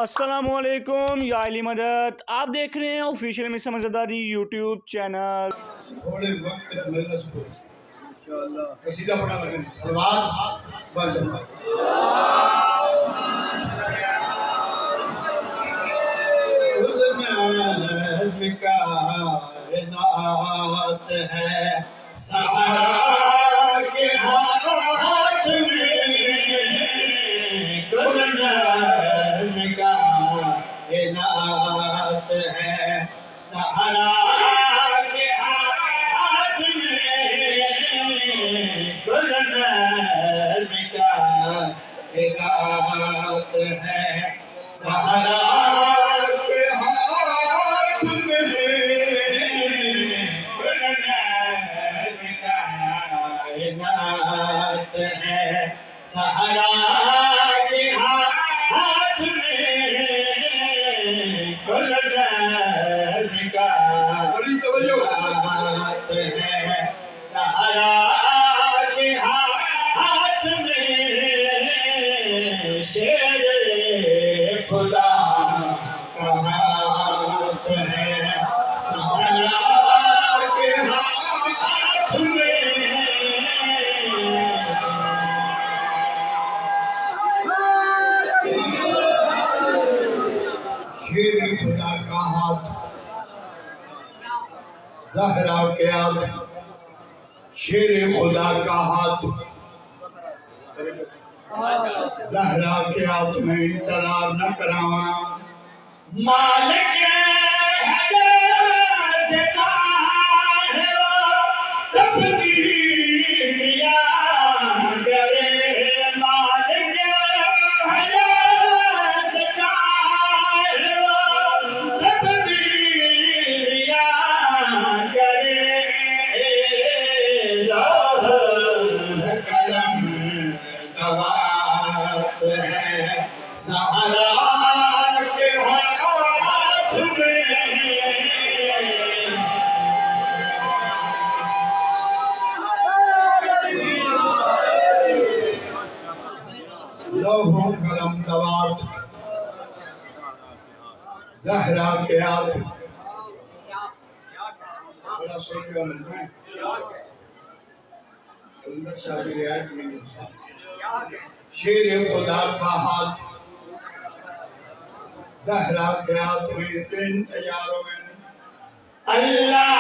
السلام علیکم، یاعلی مدد آپ دیکھ رہے ہیں آفیشیل میسم ازاداری یوٹیوب چینل۔ تھوڑے وقت مجلس کو انشاءاللہ قصیدہ پڑھا لگے صلوات بازم نظم کائنات ہے سہرا کے ہاتھ میں، کل نظم کائنات ہے سہرا کے ہاتھ میں، کل نظم کائنات ہے سہرا سہرا کے ہاتھ میں، کل نظم کائنات ہے سہرا کے ہاتھ میں، شیر خدا کا ہاتھ ہے سہرا کے ہاتھ میں، شیر خدا کا ہاتھ زہرا کے ہاتھ، شیر خدا کا ہاتھ زہرا کے ہاتھ میں، انتظار نہ کراواں مالک لوہوں قلم دوات زہرا کے ہاتھ، بڑا صحیح کا ملتا ہے اندر شاہی رعایت میں شیر خدا کا ہاتھ زہرا کے ہاتھ میں، تین تیاروں میں اللہ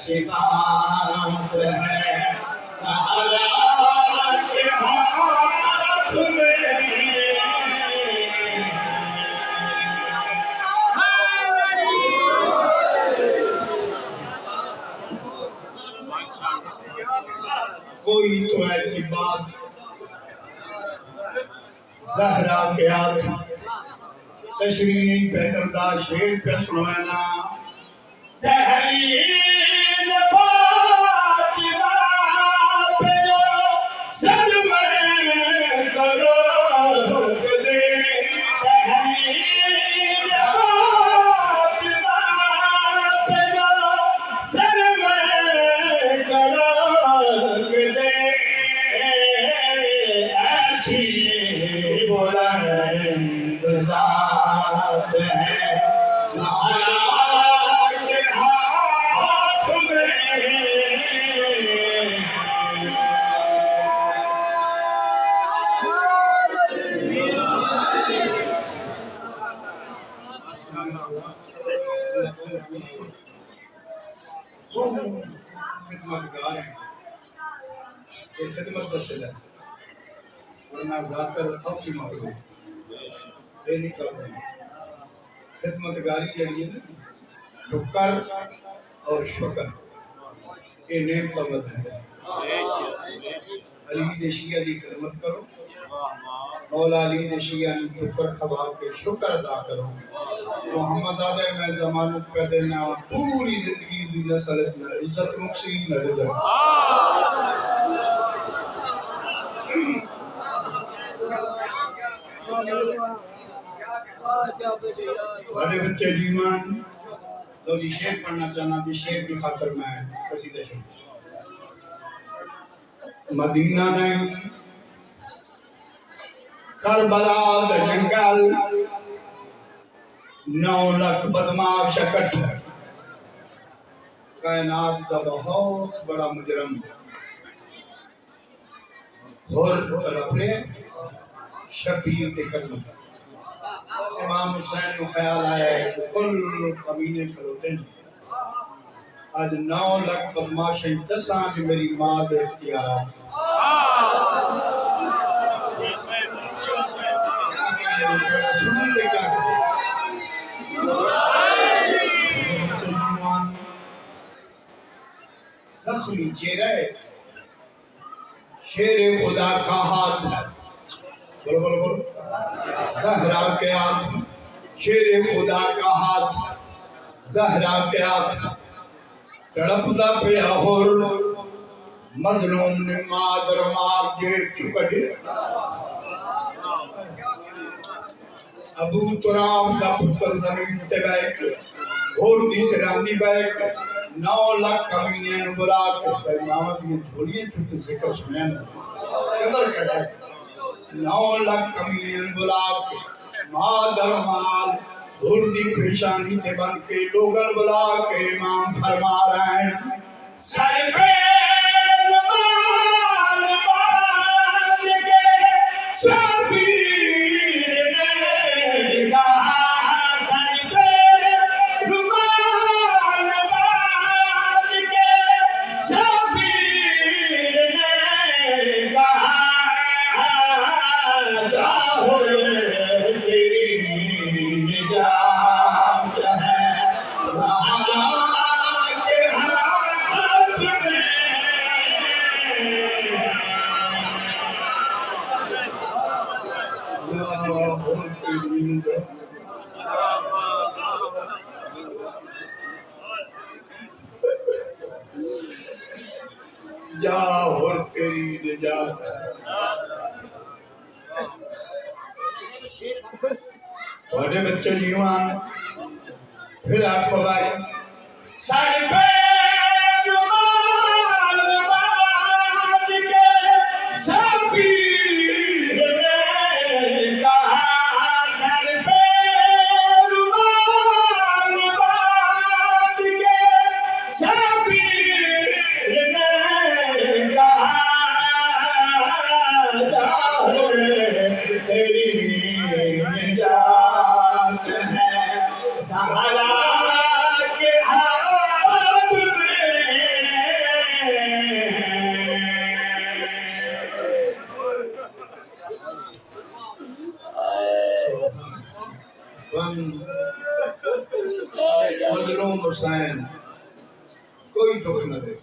سبات ہے سہرا کے ہاتھ میں، کوئی تو ایسی بات زہرا کے ہاتھ، تشریح پہ کردہ شیر پہ سنوانا تحریر فاطمہ پہ جو صدمہ کرو دے، تحریر فاطمہ پہ جو صدمہ کرو دے، ایسی بلند ذات ہے خدمتگار ہیں، یہ خدمت بسل ہے ورنہ ذاکر اپسی مخلوق یہ نہیں کرتے ہیں۔ خدمتگاری جڑی ہے نا، شکر اور شکر یہ نعمت کا مدد ہے۔ علی دیشیہ دی خدمت کرو، مولا علی نے شیعہ نے ٹکر کھوا کے شکر ادا کرو محمد آدھے میں ضمانت کر دینا پوری زندگی دی نسل عزت رخصی نہ دے بڑے بچے جیمان تو جی شیر پڑھنا چاہنا تھی شیر کی خاطر میں قصیدہ شروع مدینہ نہیں کربلا دا جنگل 9 لاکھ بدماش اکٹھا کائنات دا بہت بڑا مجرم اور اپنے شبیر تے کرنا امام حسین کو خیال آیا ہے کہ کل کمینے کھلوتے ہیں آج 9 لاکھ بدماش ہیں 10 آج میری ماں دے اختیارات زخمی چہرہ شیر خدا کا ہاتھ ہے بولو بولو بولو زہرا کے ہاتھ شیر خدا کا ہاتھ زہرا کے ہاتھ تڑپدا پیا ہور مظلوم نے مادر مار جیڑ چکڑے ابو تراب دا پتر زمین تے بیٹھ گھوڑ دی سراندی بیٹھ 9 لاکھ کمینے بلا کے امامت یہ جھولیے چھوٹے ذکر سنیں قدر کرے 9 لاکھ کمینے بلا کے مادر مال گھوڑ دی پیشانی تے بن کے لوگن بلا کے امام فرما رہے ہیں سر پہ رومال باندھ کے شبیر جا اور تیری نجات بڑے بچے جیوان پھر آپ کو بھائی سر پہ رومال باندھ کے شبیر نے کہا سر پہ رومال باندھ کے شبیر نے کہا تیری نجات ہے زہرا کے ہاتھ میں مظلوم حسین کوئی دکھ نہ دے